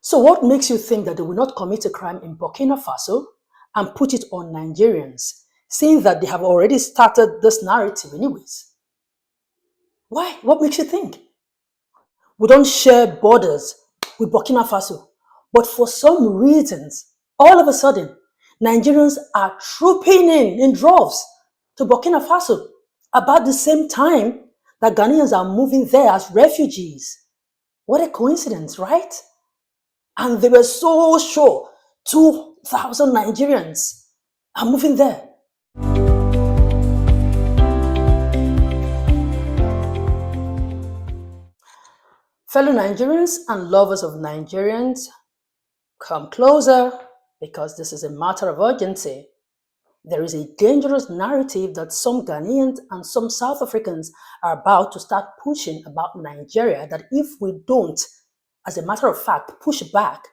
So what makes you think that they will not commit a crime in Burkina Faso and put it on Nigerians, seeing that they have already started this narrative anyways? Why? What makes you think? We don't share borders with Burkina Faso, but for some reasons, all of a sudden, Nigerians are trooping in droves to Burkina Faso about the same time that Ghanaians are moving there as refugees. What a coincidence, right? And they were so sure 2,000 Nigerians are moving there. Fellow Nigerians and lovers of Nigerians, come closer, because this is a matter of urgency. There is a dangerous narrative that some Ghanaians and some South Africans are about to start pushing about Nigeria, that if we don't, as a matter of fact, push back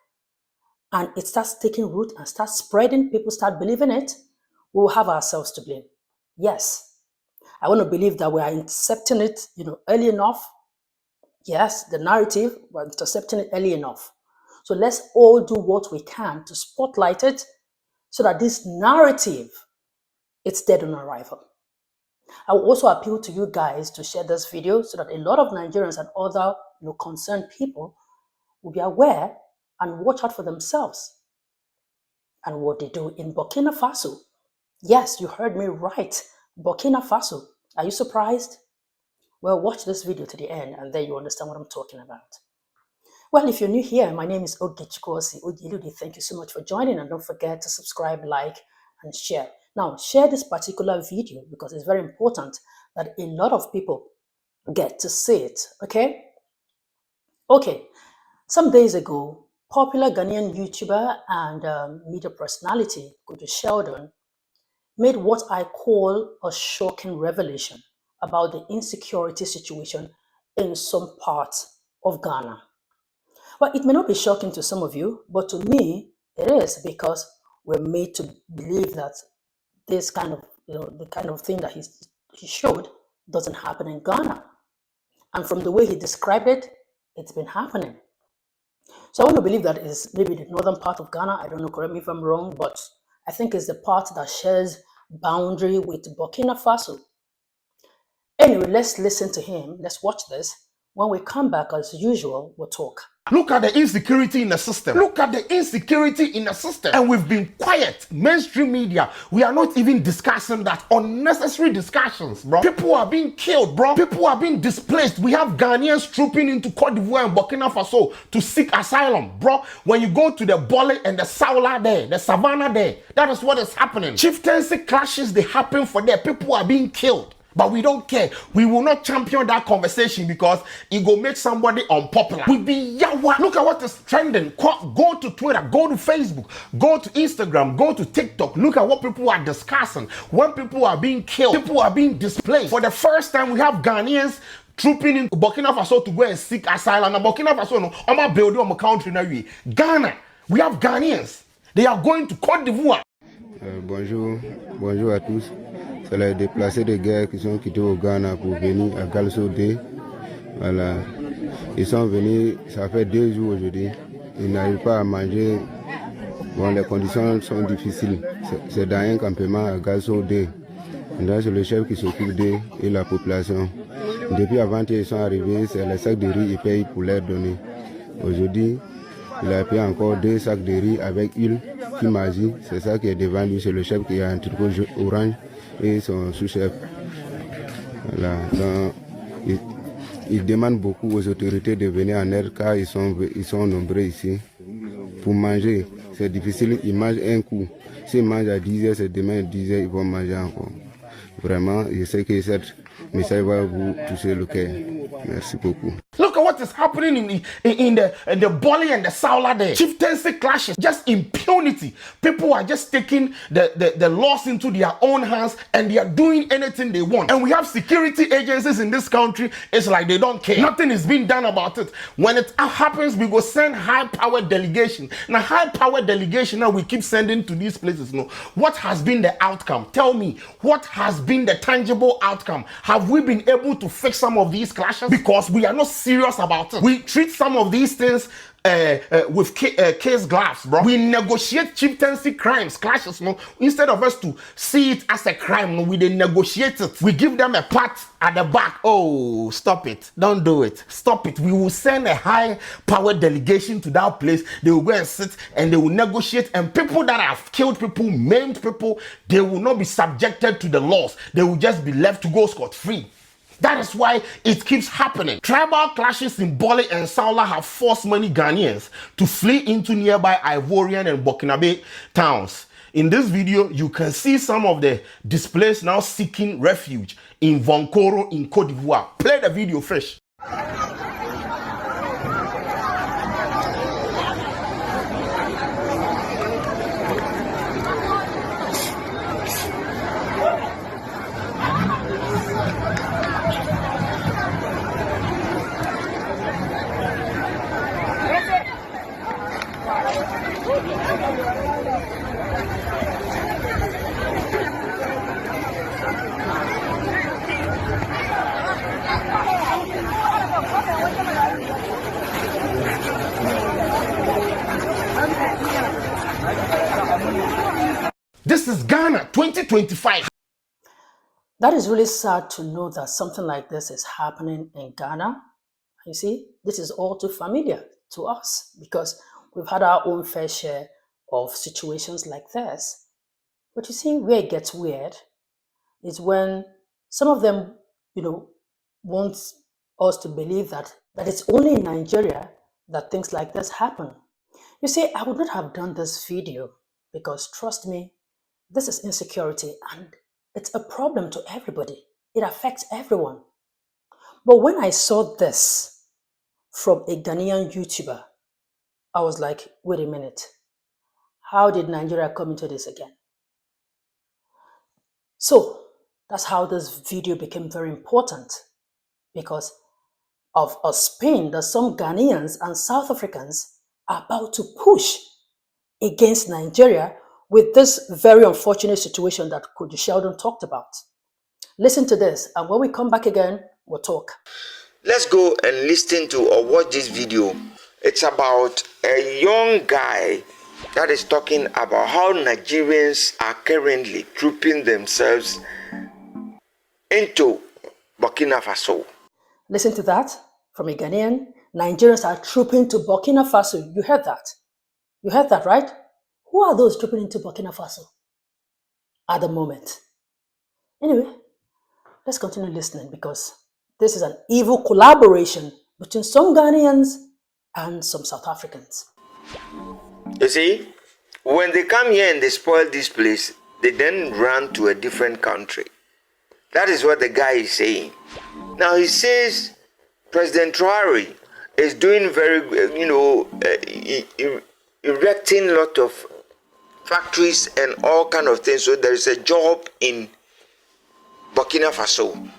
and it starts taking root and starts spreading, people start believing it, we will have ourselves to blame. Yes, I want to believe that we are intercepting it, early enough. Yes, the narrative, we're intercepting it early enough. So let's all do what we can to spotlight it so that this narrative, it's dead on arrival. I will also appeal to you guys to share this video so that a lot of Nigerians and other concerned people will be aware and watch out for themselves and what they do in Burkina Faso. Yes, you heard me right. Burkina Faso. Are you surprised? Well, watch this video to the end and then you understand what I'm talking about. Well, if you're new here, my name is Osih-Oyelude. Thank you so much for joining, and don't forget to subscribe, like, and share. Now, share this particular video because it's very important that a lot of people get to see it, okay? Okay, some days ago, popular Ghanaian YouTuber and media personality, Kudu Sheldon, made what I call a shocking revelation about the insecurity situation in some parts of Ghana. Well, it may not be shocking to some of you, but to me, it is, because we're made to believe that this kind of, the kind of thing that he showed doesn't happen in Ghana. And from the way he described it, it's been happening. So I want to believe that is maybe the northern part of Ghana. I don't know, correct me if I'm wrong, but I think it's the part that shares boundary with Burkina Faso. Anyway, let's listen to him. Let's watch this. When we come back, as usual, we'll talk. Look at the insecurity in the system. Look at the insecurity in the system. And we've been quiet. Mainstream media, we are not even discussing that. Unnecessary discussions, bro. People are being killed, bro. People are being displaced. We have Ghanaians trooping into Cote d'Ivoire and Burkina Faso to seek asylum, bro. When you go to the Bole and the Saula there, the Savannah there, that is what is happening. Chieftaincy clashes, they happen for there. People are being killed. But we don't care. We will not champion that conversation because it will make somebody unpopular. We be yawa. Look at what is trending. Go to Twitter, go to Facebook, go to Instagram, go to TikTok. Look at what people are discussing. When people are being killed, people are being displaced. For the first time, we have Ghanaians trooping in Burkina Faso to go and seek asylum. And Burkina Faso, no, I'm not building on my country now. Ghana, we have Ghanaians. They are going to Cote d'Ivoire. Bonjour à tous. C'est les déplacés de guerre qui sont quittés au Ghana pour venir à Galsodé. Voilà. Ils sont venus, ça fait 2 jours aujourd'hui. Ils n'arrivent pas à manger. Bon, les conditions sont difficiles. C'est dans un campement à Galsodé. C'est le chef qui s'occupe d'eux et la population. Depuis avant-hier, ils sont arrivés, c'est les sacs de riz qu'ils payent pour leur donner. Aujourd'hui, il a payé encore 2 sacs de riz avec huile qui magie. C'est ça qui est devant lui, c'est le chef qui a un tricot orange et son sous-chef. Voilà. Donc, il demande beaucoup aux autorités de venir en aide car ils sont nombreux ici. Pour manger, c'est difficile, ils mangent un coup. S'ils mangent à 10h, c'est demain à 10h, ils vont manger encore. Vraiment, je sais que cette message va vous toucher le cœur. Merci beaucoup. Look at what is happening in the Bole and the Saula there. Chieftaincy clashes, just impunity. People are just taking the laws into their own hands and they are doing anything they want. And we have security agencies in this country, it's like they don't care. Nothing is being done about it. When it happens, we go send high-powered delegation. Now, high-powered delegation now we keep sending to these places. No, what has been the outcome? Tell me, what has been the tangible outcome? Have we been able to fix some of these clashes? Because we are not serious about it. We treat some of these things case gloves, bro. We negotiate chieftaincy crimes, clashes, no. Instead of us to see it as a crime, no, we then negotiate it. We give them a pat at the back. Oh, stop it. Don't do it. Stop it. We will send a high power delegation to that place. They will go and sit and they will negotiate. And people that have killed people, maimed people, they will not be subjected to the laws. They will just be left to go scot-free. That is why it keeps happening. Tribal clashes in Bole and Saula have forced many Ghanaians to flee into nearby Ivorian and Burkina towns. In this video, you can see some of the displaced now seeking refuge in Vankoro in Cote d'Ivoire. Play the video fresh. This is Ghana 2025. That is really sad to know that something like this is happening in Ghana. You see, this is all too familiar to us because we've had our own fair share of situations like this. But you see, where it gets weird is when some of them, want us to believe that it's only in Nigeria that things like this happen. You see, I would not have done this video because, trust me, this is insecurity and it's a problem to everybody. It affects everyone. But when I saw this from a Ghanaian YouTuber, I was like, wait a minute. How did Nigeria come into this again? So that's how this video became very important, because of a spin that some Ghanaians and South Africans are about to push against Nigeria with this very unfortunate situation that Kojo Sheldon talked about. Listen to this, and when we come back again, we'll talk. Let's go and listen to or watch this video. It's about a young guy that is talking about how Nigerians are currently trooping themselves into Burkina Faso. Listen to that from a Ghanaian. Nigerians are trooping to Burkina Faso. You heard that? You heard that, right? Who are those trooping into Burkina Faso at the moment? Anyway, let's continue listening because this is an evil collaboration between some Ghanaians and some South Africans. You see, when they come here and they spoil this place, they then run to a different country. That is what the guy is saying. Now he says President Traore is doing very, erecting a lot of factories and all kind of things. So there is a job in Burkina Faso.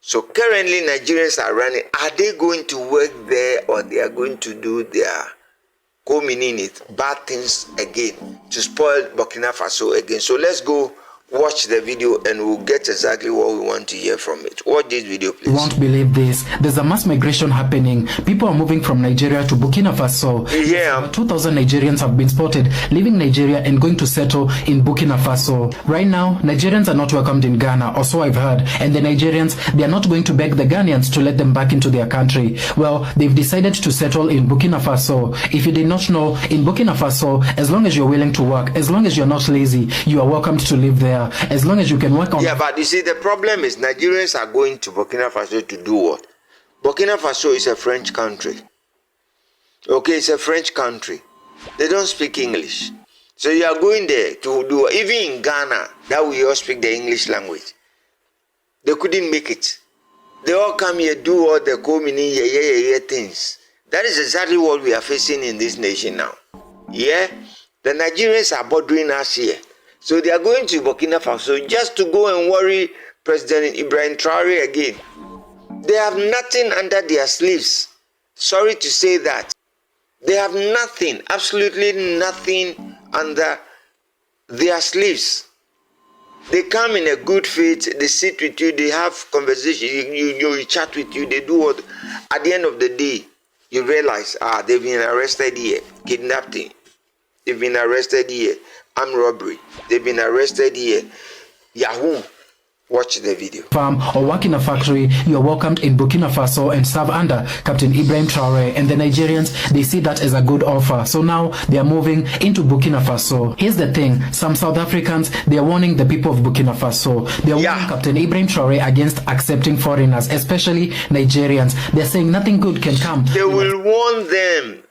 So currently Nigerians are running. Are they going to work there or they are going to do their co-meaning it bad things again to spoil Burkina Faso again? So let's go watch the video and we'll get exactly what we want to hear from it. Watch this video, please. You won't believe this. There's a mass migration happening. People are moving from Nigeria to Burkina Faso. Yeah. About 2,000 Nigerians have been spotted leaving Nigeria and going to settle in Burkina Faso. Right now, Nigerians are not welcomed in Ghana, or so I've heard. And the Nigerians, they are not going to beg the Ghanaians to let them back into their country. Well, they've decided to settle in Burkina Faso. If you did not know, in Burkina Faso, as long as you're willing to work, as long as you're not lazy, you are welcomed to live there. As long as you can work on... Yeah, but you see, the problem is Nigerians are going to Burkina Faso to do what? Burkina Faso is a French country. Okay, it's a French country. They don't speak English. So you are going there to do... Even in Ghana, that we all speak the English language. They couldn't make it. They all come here, do all the co-meaning things. That is exactly what we are facing in this nation now. Yeah? The Nigerians are bothering us here. So they are going to Burkina Faso just to go and worry President Ibrahim Traore again. They have nothing under their sleeves. Sorry to say that. They have nothing, absolutely nothing under their sleeves. They come in a good faith, they sit with you, they have conversation, you chat with you, they do what. At the end of the day, you realize, they've been arrested here, kidnapping. They've been arrested here, armed robbery. They've been arrested here, Yahoo. Watch the video. Farm or work in a factory, you are welcomed in Burkina Faso and serve under Captain Ibrahim Traore, and the Nigerians, they see that as a good offer. So now they are moving into Burkina Faso. Here's the thing, some South Africans, they are warning the people of Burkina Faso. They are warning Captain Ibrahim Traore against accepting foreigners, especially Nigerians. They're saying nothing good can come. They will warn them.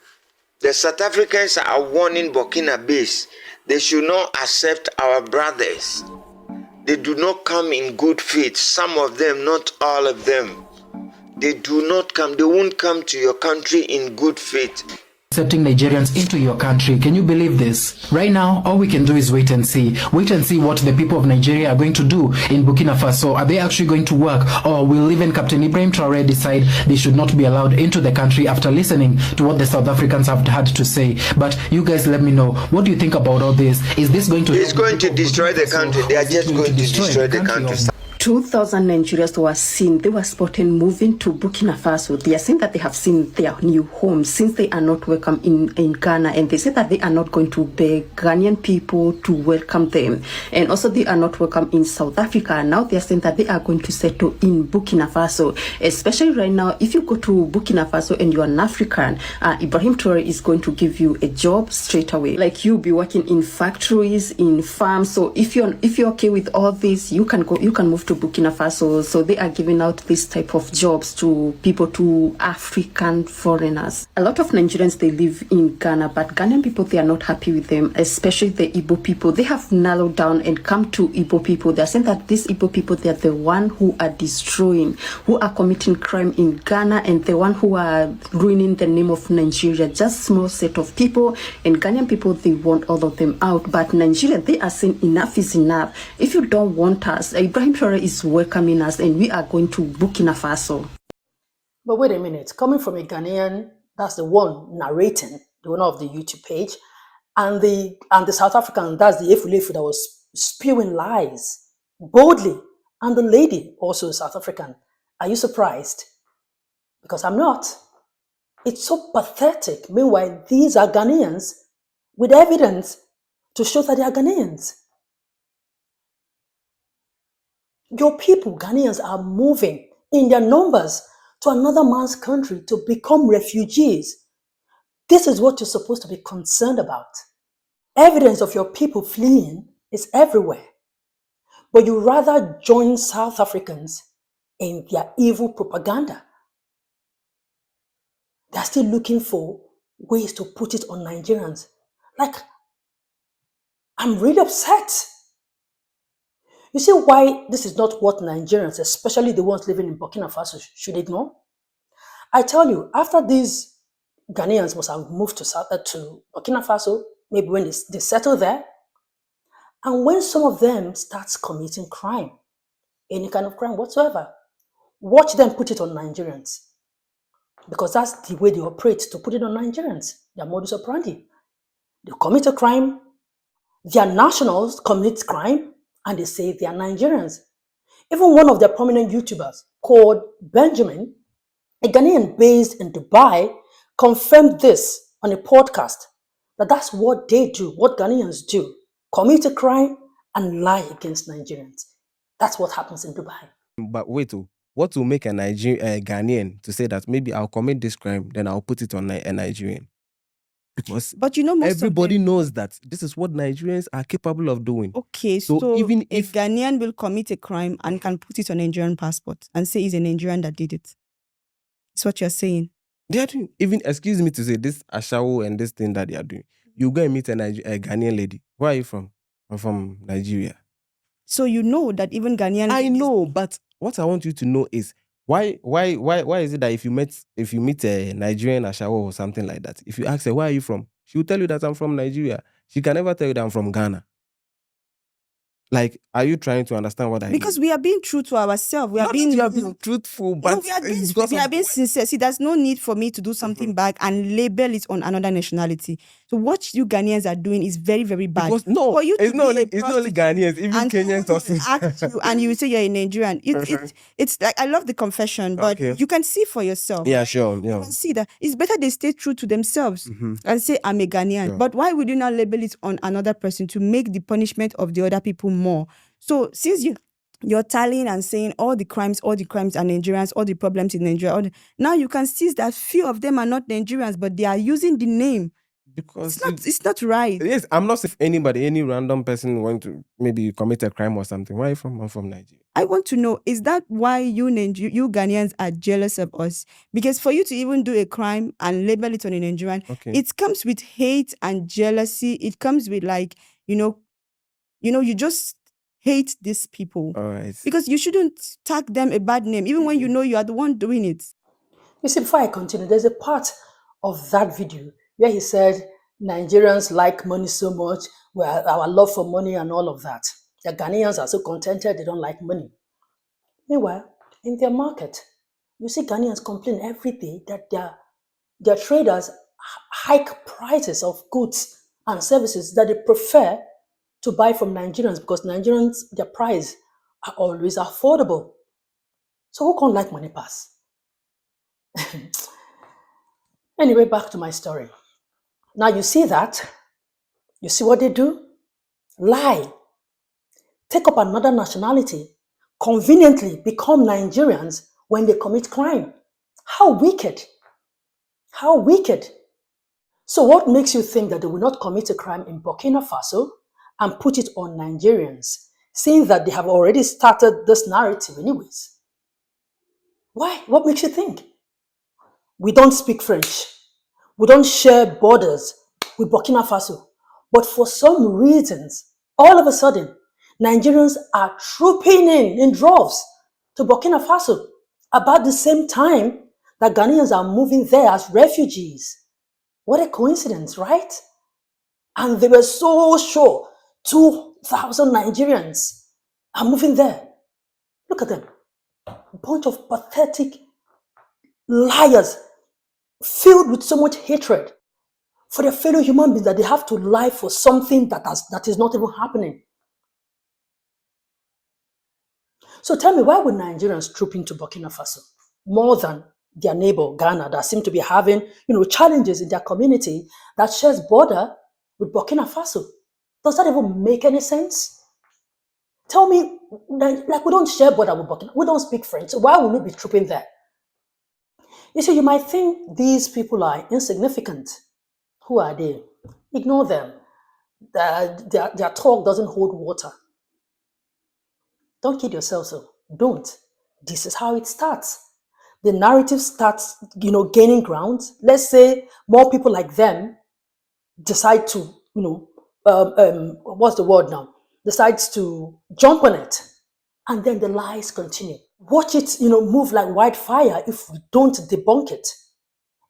The South Africans are warning Burkina base. They should not accept our brothers. They do not come in good faith. Some of them, not all of them. They do not come. They won't come to your country in good faith. Accepting Nigerians into your country. Can you believe this? Right now, all we can do is wait and see. Wait and see what the people of Nigeria are going to do in Burkina Faso. Are they actually going to work? Or will even Captain Ibrahim Traore decide they should not be allowed into the country after listening to what the South Africans have had to say? But you guys let me know. What do you think about all this? Is this going to... It's going to destroy the country. They are just going to destroy the country. 2,000 Nigerians were seen, they were spotted moving to Burkina Faso. They are saying that they have seen their new home since they are not welcome in Ghana, and they say that they are not going to beg Ghanaian people to welcome them. And also they are not welcome in South Africa. Now they are saying that they are going to settle in Burkina Faso. Especially right now, if you go to Burkina Faso and you are an African, Ibrahim Traore is going to give you a job straight away. Like you'll be working in factories, in farms. So if you're okay with all this, you can move to Burkina Faso. So they are giving out this type of jobs to people, to African foreigners. A lot of Nigerians, they live in Ghana, but Ghanaian people, they are not happy with them, especially the Igbo people. They have narrowed down and come to Igbo people. They are saying that these Igbo people, they are the one who are destroying, who are committing crime in Ghana, and the one who are ruining the name of Nigeria. Just small set of people, and Ghanaian people, they want all of them out. But Nigeria, they are saying enough is enough. If you don't want us, Ibrahim Traore is welcoming us, and we are going to Burkina Faso. But wait a minute, coming from a Ghanaian, that's the one narrating, the owner of the YouTube page, and the South African, that's the Efulefu that was spewing lies boldly, and the lady, also South African. Are you surprised? Because I'm not. It's so pathetic. Meanwhile, these are Ghanaians with evidence to show that they are Ghanaians. Your people, Ghanaians, are moving in their numbers to another man's country to become refugees. This is what you're supposed to be concerned about. Evidence of your people fleeing is everywhere. But you rather join South Africans in their evil propaganda. They're still looking for ways to put it on Nigerians. Like, I'm really upset. You see why this is not what Nigerians, especially the ones living in Burkina Faso, should ignore? I tell you, after these Ghanaians must have moved to Burkina Faso, maybe when they settle there, and when some of them starts committing crime, any kind of crime whatsoever, watch them put it on Nigerians. Because that's the way they operate, to put it on Nigerians, their modus operandi. They commit a crime, their nationals commit crime, and they say they are Nigerians. Even one of their prominent YouTubers called Benjamin, a Ghanaian based in Dubai, confirmed this on a podcast, that that's what they do, what Ghanaians do, commit a crime and lie against Nigerians. That's what happens in Dubai. But wait, what will make a Ghanaian to say that maybe I'll commit this crime, then I'll put it on a Nigerian? Because but you know, everybody knows that this is what Nigerians are capable of doing. Okay, so even if a Ghanaian will commit a crime and can put it on a Nigerian passport and say he's a Nigerian that did it, that's what you're saying. They are doing, even, excuse me to say, this ashawo and this thing that they are doing. You go and meet a Ghanaian lady. Where are you from? I'm from Nigeria. So you know that even Ghanaian. I know, but what I want you to know is why is it that if you meet a Nigerian ashawo or something like that, if you ask her, where are you from? She will tell you that I'm from Nigeria. She can never tell you that I'm from Ghana. Like, are you trying to understand what I mean? Because we are being true to ourselves. We are being truthful, but no, we are being sincere. See, there's no need for me to do something back and label it on another nationality. So what you Ghanaians are doing is very, very bad. Because no, For you to it's not be a only prostitute Ghanaians, even and Kenyans someone also. will ask you and you will say you're a Nigerian. It's like, I love the confession, but Okay. you can see for yourself. Yeah, sure. You Yeah. can see that it's better they stay true to themselves and say, I'm a Ghanaian. Sure. But why would you not label it on another person to make the punishment of the other people more? So since you're tallying and saying all the crimes are Nigerians, all the problems in Nigeria, now you can see that few of them are not Nigerians, but they are using the name. Because It's not right. yes, I'm not saying anybody, any random person want to maybe commit a crime or something. Where are you from? I'm from Nigeria. I want to know, is that why you Ghanaians are jealous of us? Because for you to even do a crime and label it on a Nigerian, it comes with hate and jealousy. It comes with you just hate these people. All right. Because you shouldn't tag them a bad name, even when you know you are the one doing it. You see, before I continue, there's a part of that video where he said Nigerians like money so much, well, our love for money and all of that. The Ghanaians are so contented, they don't like money. Meanwhile, in their market, you see Ghanaians complain every day that their traders hike prices of goods and services that they prefer to buy from Nigerians because Nigerians, their price are always affordable. So who can't like money pass? Anyway, back to my story. Now you see that? You see what they do? Lie. Take up another nationality, conveniently become Nigerians when they commit crime. How wicked. How wicked. So what makes you think that they will not commit a crime in Burkina Faso and put it on Nigerians, seeing that they have already started this narrative anyways? Why? What makes you think? We don't speak French. We don't share borders with Burkina Faso. But for some reasons, all of a sudden, Nigerians are trooping in droves to Burkina Faso about the same time that Ghanaians are moving there as refugees. What a coincidence, right? And they were so sure 2,000 Nigerians are moving there. Look at them. A bunch of pathetic liars filled with so much hatred for their fellow human beings that they have to lie for something that is not even happening. So tell me, why would Nigerians troop into Burkina Faso more than their neighbor Ghana that seem to be having challenges in their community that shares border with Burkina Faso? Does that even make any sense? Tell me, like, we don't share border with Burkina, we don't speak French, so why would we be trooping there? You see, you might think these people are insignificant. Who are they? Ignore them. Their talk doesn't hold water. Don't kid yourself, so don't. This is how it starts. The narrative starts, gaining ground. Let's say more people like them decide to, what's the word now? Decides to jump on it. And then the lies continue. Watch it, move like wildfire if we don't debunk it.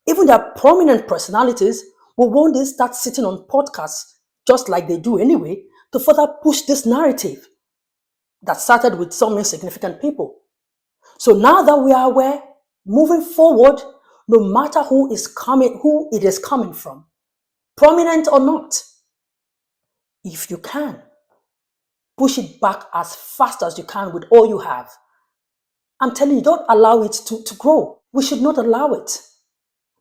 Even their prominent personalities will one day start sitting on podcasts, just like they do anyway, to further push this narrative that started with some insignificant people. So now that we are aware, moving forward, no matter who it is coming from, prominent or not, if you can, push it back as fast as you can with all you have. I'm telling you, don't allow it to grow. We should not allow it,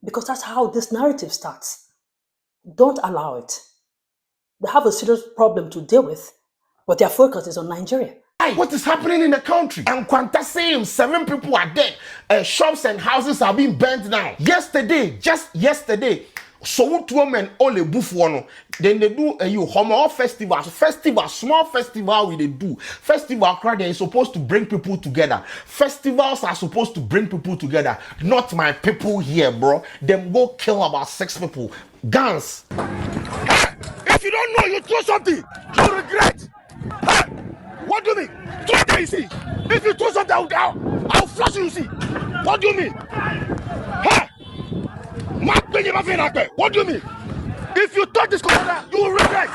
because that's how this narrative starts. Don't allow it. They have a serious problem to deal with, but their focus is on Nigeria. What is happening in the country? And Quantasim, 7 people are dead. Shops and houses are being burnt down. Just yesterday, so two men all a buffalo. Then they do a homo festival, small festival they do. Festival crowd is supposed to bring people together. Festivals are supposed to bring people together. Not my people here, bro. Them go kill about 6 people. Guns. If you don't know, you throw something, you regret. What do you mean? Throw it, you see. If you throw something, I'll flush you, see. What do you mean? Hey! What do you mean? If you touch this commander, you will regret.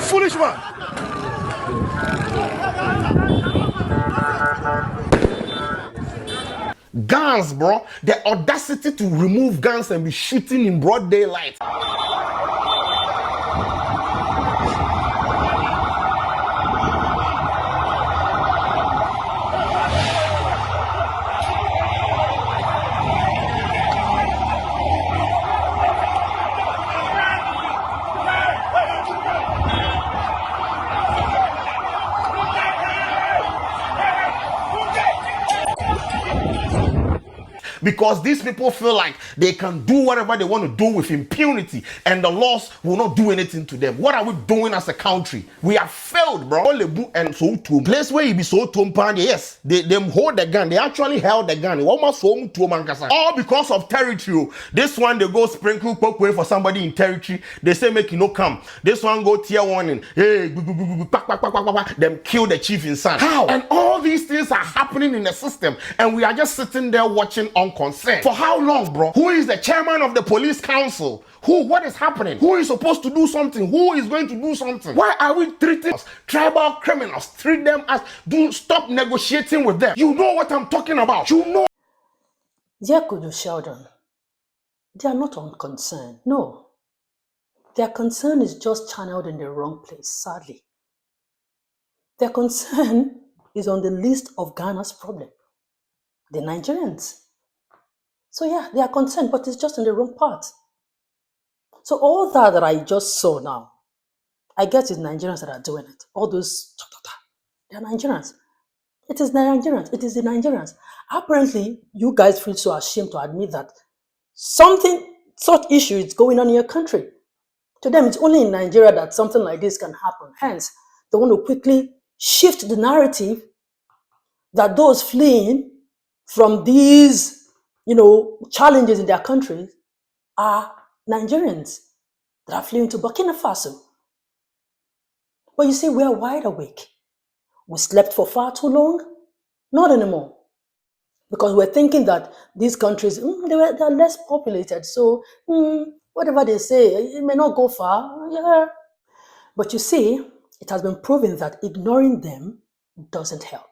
Foolish man. Guns, bro. The audacity to remove guns and be shooting in broad daylight. Because these people feel like they can do whatever they want to do with impunity and the laws will not do anything to them. What are we doing as a country? We have failed, bro. And so to place where you be so to yes, they hold the gun. They actually held the gun. All because of territory. This one they go sprinkle way for somebody in territory. They say make you no come. This one go tier warning. Hey, them kill the chief in son. How? And all these things are happening in the system, and we are just sitting there watching unconcerned. For how long, bro? Who is the chairman of the police council? What is happening? Who is supposed to do something? Who is going to do something? Why are we treating us tribal criminals? Treat them as, stop negotiating with them. You know what I'm talking about. You know. Dear Kudu Sheldon, they are not unconcerned. No. Their concern is just channeled in the wrong place, sadly. Their concern is on the list of Ghana's problem. The Nigerians. So yeah, they are concerned, but it's just in the wrong part. So all that I just saw now, I guess it's Nigerians that are doing it. All those, they are Nigerians. It is Nigerians. It is the Nigerians. Apparently, you guys feel so ashamed to admit that such issue is going on in your country. To them, it's only in Nigeria that something like this can happen. Hence, they want to quickly shift the narrative that those fleeing from these, challenges in their countries are Nigerians that are fleeing to Burkina Faso. But you see, we are wide awake. We slept for far too long? Not anymore. Because we're thinking that these countries, they're less populated. So whatever they say, it may not go far. Yeah. But you see, it has been proven that ignoring them doesn't help.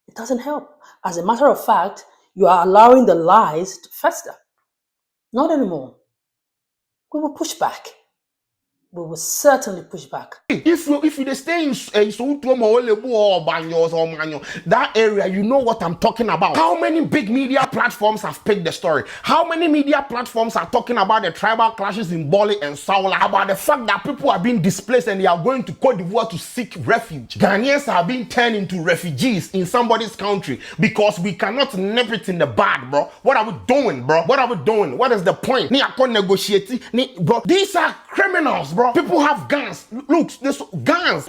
It doesn't help. As a matter of fact, you are allowing the lies to fester. Not anymore. We will push back. We will certainly push back. If you stay in Osih-Oyelude or Banyos or Manyo, that area, you know what I'm talking about. How many big media platforms have picked the story? How many media platforms are talking about the tribal clashes in Boli and Saola? About the fact that people are being displaced and they are going to Cote d'Ivoire to seek refuge. Ghanaians are being turned into refugees in somebody's country because we cannot nip it in the bud, bro. What are we doing, bro? What are we doing? What is the point? Bro, these are criminals, bro. People have guns. Look, there's guns.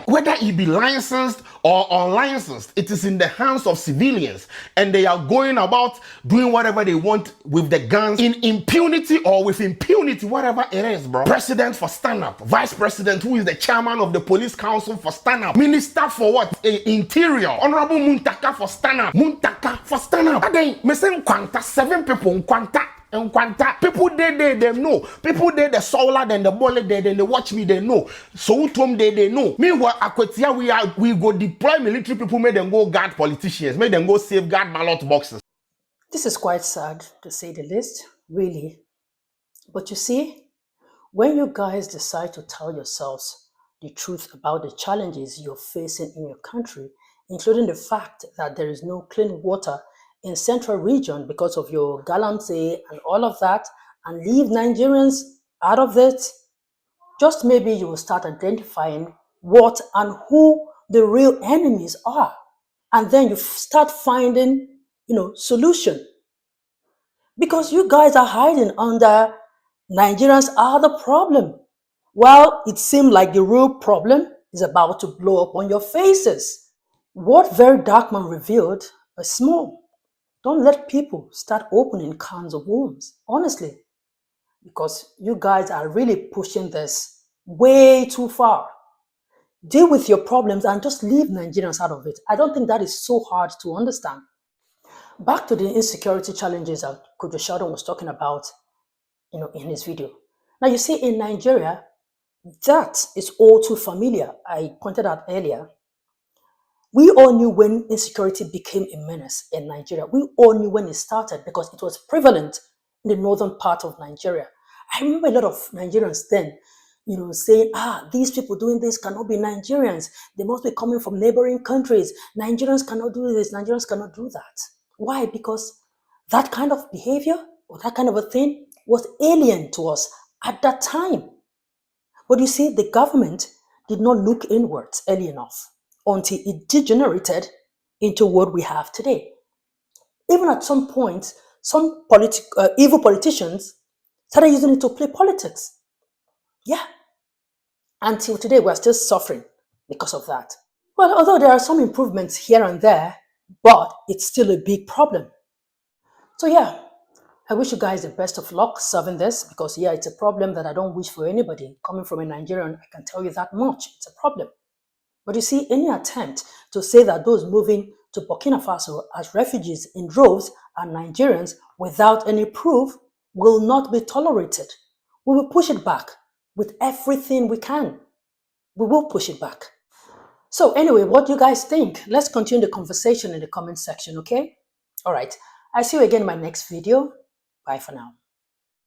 Whether it be licensed or unlicensed, it is in the hands of civilians, and they are going about doing whatever they want with the guns in impunity or with impunity, whatever it is, bro. President for stand up, vice president who is the chairman of the police council for stand up, minister for what? Interior, honorable Muntaka for stand up, Muntaka for stand up. Again, me say Nkwanta, 7 people Nkwanta. And Quanta, people they know. People they the solar, then the bullet they watch me, they know. So they know. Meanwhile, Akwetia, we go deploy military people, make them go guard politicians, make them go safeguard ballot boxes. This is quite sad, to say the least, really. But you see, when you guys decide to tell yourselves the truth about the challenges you're facing in your country, including the fact that there is no clean water in central region because of your gallantry and all of that, and leave Nigerians out of it, just maybe you will start identifying what and who the real enemies are. And then you start finding, solution. Because you guys are hiding under Nigerians are the problem. Well, it seemed like the real problem is about to blow up on your faces. What Very Dark Man revealed is small. Don't let people start opening cans of worms, honestly, because you guys are really pushing this way too far. Deal with your problems and just leave Nigerians out of it. I don't think that is so hard to understand. Back to the insecurity challenges that Kudu Sheldon was talking about, in his video. Now, you see, in Nigeria, that is all too familiar. I pointed out earlier We all knew when insecurity became a menace in Nigeria. We all knew when it started because it was prevalent in the northern part of Nigeria. I remember a lot of Nigerians then, saying, these people doing this cannot be Nigerians. They must be coming from neighboring countries. Nigerians cannot do this. Nigerians cannot do that. Why? Because that kind of behavior or that kind of a thing was alien to us at that time. But you see, the government did not look inwards early enough until it degenerated into what we have today. Even at some point, some evil politicians started using it to play politics. Yeah. Until today, we're still suffering because of that. Well, although there are some improvements here and there, but it's still a big problem. So yeah, I wish you guys the best of luck solving this because yeah, it's a problem that I don't wish for anybody. Coming from a Nigerian, I can tell you that much. It's a problem. But you see, any attempt to say that those moving to Burkina Faso as refugees in droves are Nigerians without any proof will not be tolerated. We will push it back with everything we can. We will push it back. So anyway, what do you guys think? Let's continue the conversation in the comment section, okay? All right. I'll see you again in my next video. Bye for now.